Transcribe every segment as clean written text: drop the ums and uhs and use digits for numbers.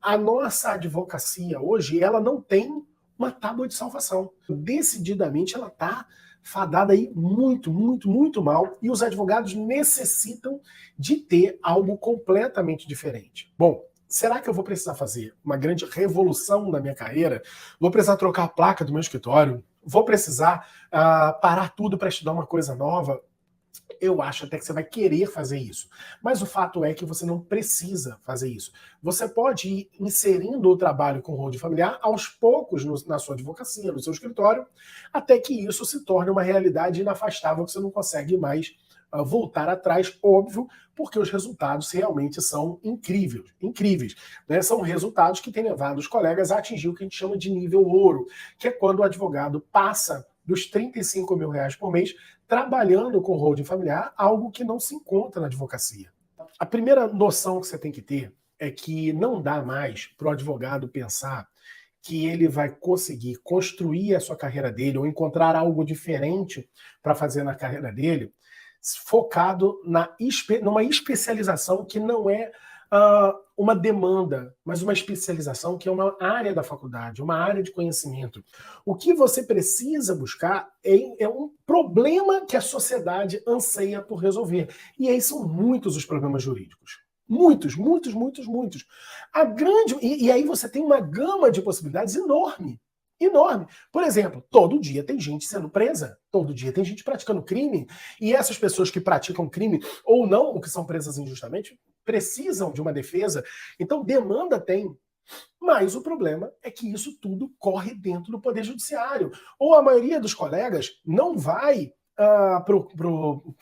A nossa advocacia hoje, ela não tem uma tábua de salvação. Decididamente, ela está fadada aí muito, muito, muito mal, e os advogados necessitam de ter algo completamente diferente. Bom, será que eu vou precisar fazer uma grande revolução na minha carreira? Vou precisar trocar a placa do meu escritório? Vou precisar parar tudo para estudar uma coisa nova? Eu acho até que você vai querer fazer isso. Mas o fato é que você não precisa fazer isso. Você pode ir inserindo o trabalho com holding familiar aos poucos na sua advocacia, no seu escritório, até que isso se torne uma realidade inafastável que você não consegue mais voltar atrás, óbvio, porque os resultados realmente são incríveis, incríveis, né? São resultados que têm levado os colegas a atingir o que a gente chama de nível ouro, que é quando o advogado passa dos R$ 35 mil por mês trabalhando com holding familiar, algo que não se encontra na advocacia. A primeira noção que você tem que ter é que não dá mais para o advogado pensar que ele vai conseguir construir a sua carreira dele ou encontrar algo diferente para fazer na carreira dele, focado numa especialização que não é uma demanda, mas uma especialização que é uma área da faculdade, uma área de conhecimento. O que você precisa buscar é um problema que a sociedade anseia por resolver. E aí são muitos os problemas jurídicos. Muitos, muitos, muitos, muitos. E aí você tem uma gama de possibilidades enorme. Enorme. Por exemplo, todo dia tem gente sendo presa, todo dia tem gente praticando crime, e essas pessoas que praticam crime ou não, ou que são presas injustamente, precisam de uma defesa. Então, demanda tem. Mas o problema é que isso tudo corre dentro do Poder Judiciário. Ou a maioria dos colegas não vai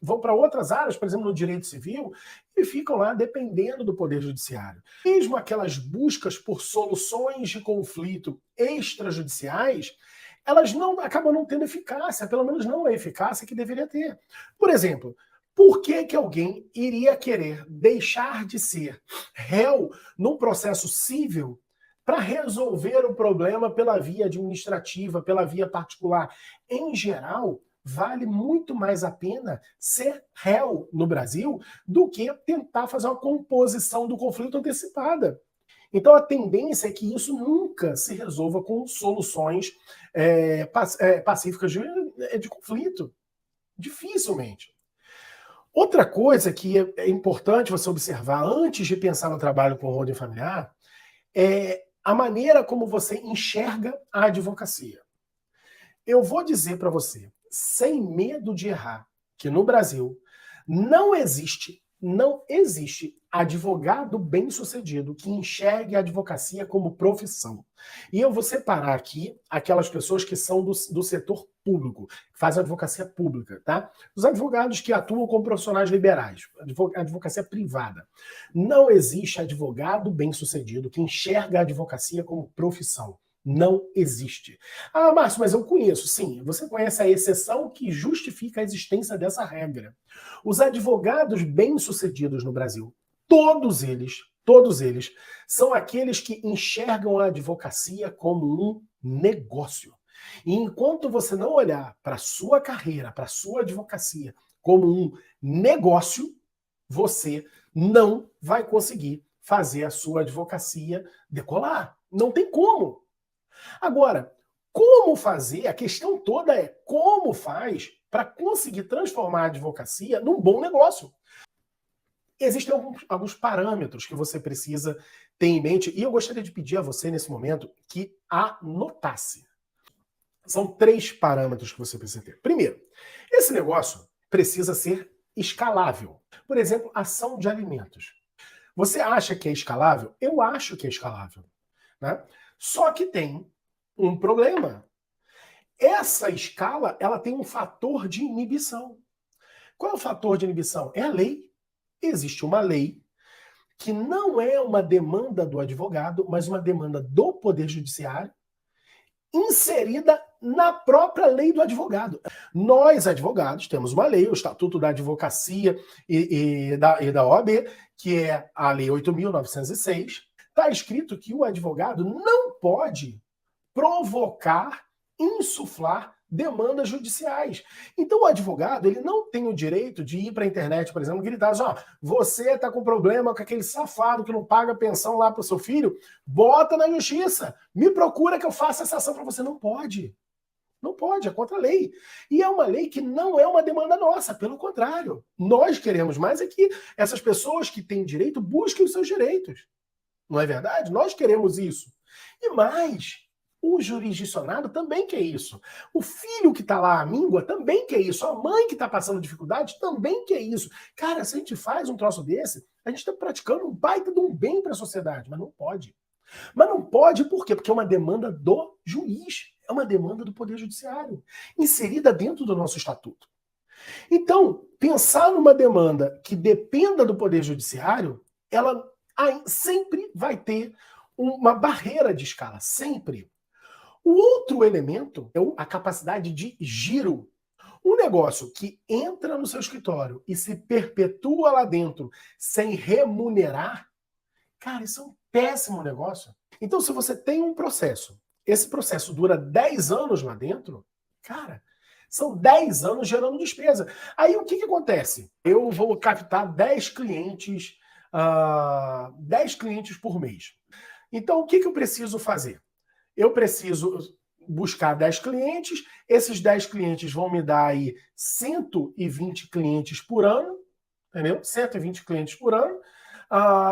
vão para outras áreas, por exemplo, no direito civil, e ficam lá dependendo do Poder Judiciário. Mesmo aquelas buscas por soluções de conflito extrajudiciais, elas acabam não tendo eficácia, pelo menos não a eficácia que deveria ter. Por exemplo, por que alguém iria querer deixar de ser réu num processo civil para resolver o problema pela via administrativa, pela via particular? Em geral, vale muito mais a pena ser réu no Brasil do que tentar fazer uma composição do conflito antecipada. Então a tendência é que isso nunca se resolva com soluções pacíficas de conflito. Dificilmente. Outra coisa que é importante você observar antes de pensar no trabalho com holding familiar é a maneira como você enxerga a advocacia. Eu vou dizer para você, sem medo de errar, que no Brasil não existe advogado bem-sucedido que enxergue a advocacia como profissão. E eu vou separar aqui aquelas pessoas que são do setor público, que fazem advocacia pública, tá? Os advogados que atuam como profissionais liberais, advocacia privada. Não existe advogado bem-sucedido que enxerga a advocacia como profissão. Não existe. Ah, Márcio, mas eu conheço. Sim, você conhece a exceção que justifica a existência dessa regra. Os advogados bem-sucedidos no Brasil, todos eles, são aqueles que enxergam a advocacia como um negócio. E enquanto você não olhar para a sua carreira, para a sua advocacia como um negócio, você não vai conseguir fazer a sua advocacia decolar. Não tem como. Agora, como fazer? A questão toda é como faz para conseguir transformar a advocacia num bom negócio. Existem alguns parâmetros que você precisa ter em mente, e eu gostaria de pedir a você, nesse momento, que anotasse. São 3 parâmetros que você precisa ter. Primeiro, esse negócio precisa ser escalável. Por exemplo, ação de alimentos. Você acha que é escalável? Eu acho que é escalável, né? Só que tem um problema. Essa escala, ela tem um fator de inibição. Qual é o fator de inibição? É a lei. Existe uma lei que não é uma demanda do advogado, mas uma demanda do Poder Judiciário, inserida na própria lei do advogado. Nós, advogados, temos uma lei, o Estatuto da Advocacia e da OAB, que é a Lei 8.906. Está escrito que o advogado não pode provocar, insuflar demandas judiciais. Então o advogado, ele não tem o direito de ir para a internet, por exemplo, e gritar assim, ó, você está com problema com aquele safado que não paga pensão lá para o seu filho, bota na justiça, me procura que eu faça essa ação para você. Não pode. Não pode, é contra a lei. E é uma lei que não é uma demanda nossa, pelo contrário. Nós queremos mais é que essas pessoas que têm direito busquem os seus direitos. Não é verdade? Nós queremos isso. E mais, o jurisdicionado também quer isso. O filho que está lá à míngua também quer isso. A mãe que está passando dificuldade também quer isso. Cara, se a gente faz um troço desse, a gente está praticando um baita de um bem para a sociedade, mas não pode. Mas não pode por quê? Porque é uma demanda do juiz, é uma demanda do Poder Judiciário, inserida dentro do nosso estatuto. Então, pensar numa demanda que dependa do Poder Judiciário, ela sempre vai ter uma barreira de escala, sempre. O outro elemento é a capacidade de giro. Um negócio que entra no seu escritório e se perpetua lá dentro sem remunerar, cara, isso é um péssimo negócio. Então, se você tem um processo, esse processo dura 10 anos lá dentro, cara, são 10 anos gerando despesa. Aí o que acontece? Eu vou captar 10 clientes, 10 clientes por mês. Então, o que eu preciso fazer? Eu preciso buscar 10 clientes, esses 10 clientes vão me dar aí 120 clientes por ano, entendeu? 120 clientes por ano.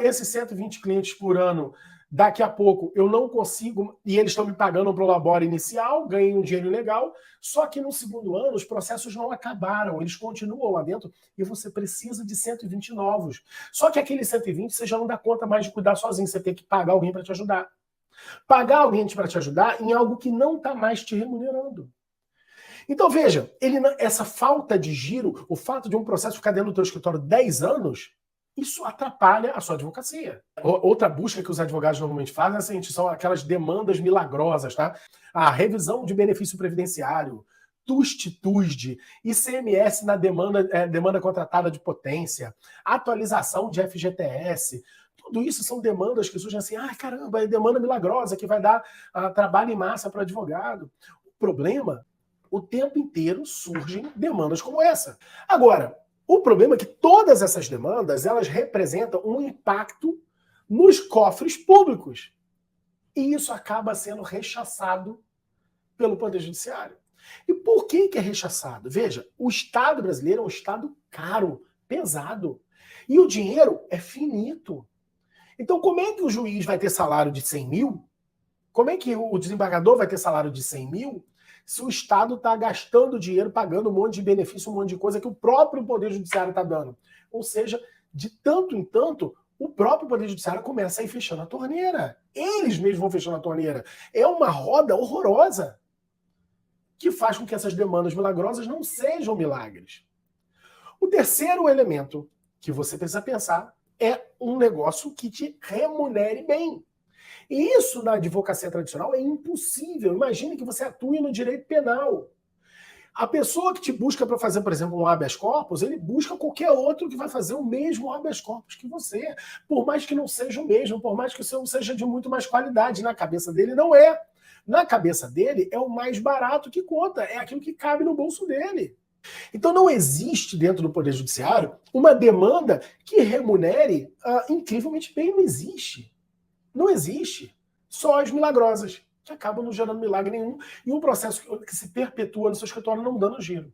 Esses 120 clientes por ano, daqui a pouco eu não consigo, e eles estão me pagando para o labore inicial, ganhei um dinheiro legal, só que no segundo ano os processos não acabaram, eles continuam lá dentro e você precisa de 120 novos. Só que aqueles 120 você já não dá conta mais de cuidar sozinho, você tem que pagar alguém para te ajudar. Pagar alguém para te ajudar em algo que não está mais te remunerando. Então veja, essa falta de giro, o fato de um processo ficar dentro do teu escritório 10 anos, isso atrapalha a sua advocacia. Outra busca que os advogados normalmente fazem é a seguinte, são aquelas demandas milagrosas, tá? A revisão de benefício previdenciário, TUST, ICMS na demanda contratada de potência, atualização de FGTS. Tudo isso são demandas que surgem assim, caramba, é demanda milagrosa que vai dar trabalho em massa para advogado. O problema, o tempo inteiro surgem demandas como essa. Agora, o problema é que todas essas demandas, elas representam um impacto nos cofres públicos. E isso acaba sendo rechaçado pelo Poder Judiciário. E por que é rechaçado? Veja, o Estado brasileiro é um Estado caro, pesado. E o dinheiro é finito. Então, como é que o juiz vai ter salário de 100 mil? Como é que o desembargador vai ter salário de 100 mil se o Estado está gastando dinheiro, pagando um monte de benefício, um monte de coisa que o próprio Poder Judiciário está dando? Ou seja, de tanto em tanto, o próprio Poder Judiciário começa a ir fechando a torneira. Eles mesmos vão fechando a torneira. É uma roda horrorosa que faz com que essas demandas milagrosas não sejam milagres. O terceiro elemento que você precisa pensar é um negócio que te remunere bem. E isso na advocacia tradicional é impossível. Imagine que você atue no direito penal. A pessoa que te busca para fazer, por exemplo, um habeas corpus, ele busca qualquer outro que vai fazer o mesmo habeas corpus que você. Por mais que não seja o mesmo, por mais que o seu seja de muito mais qualidade. Na cabeça dele não é. Na cabeça dele é o mais barato que conta, é aquilo que cabe no bolso dele. Então não existe dentro do Poder Judiciário uma demanda que remunere incrivelmente bem, não existe. Não existe. Só as milagrosas, que acabam não gerando milagre nenhum, e um processo que se perpetua no seu escritório não dando giro.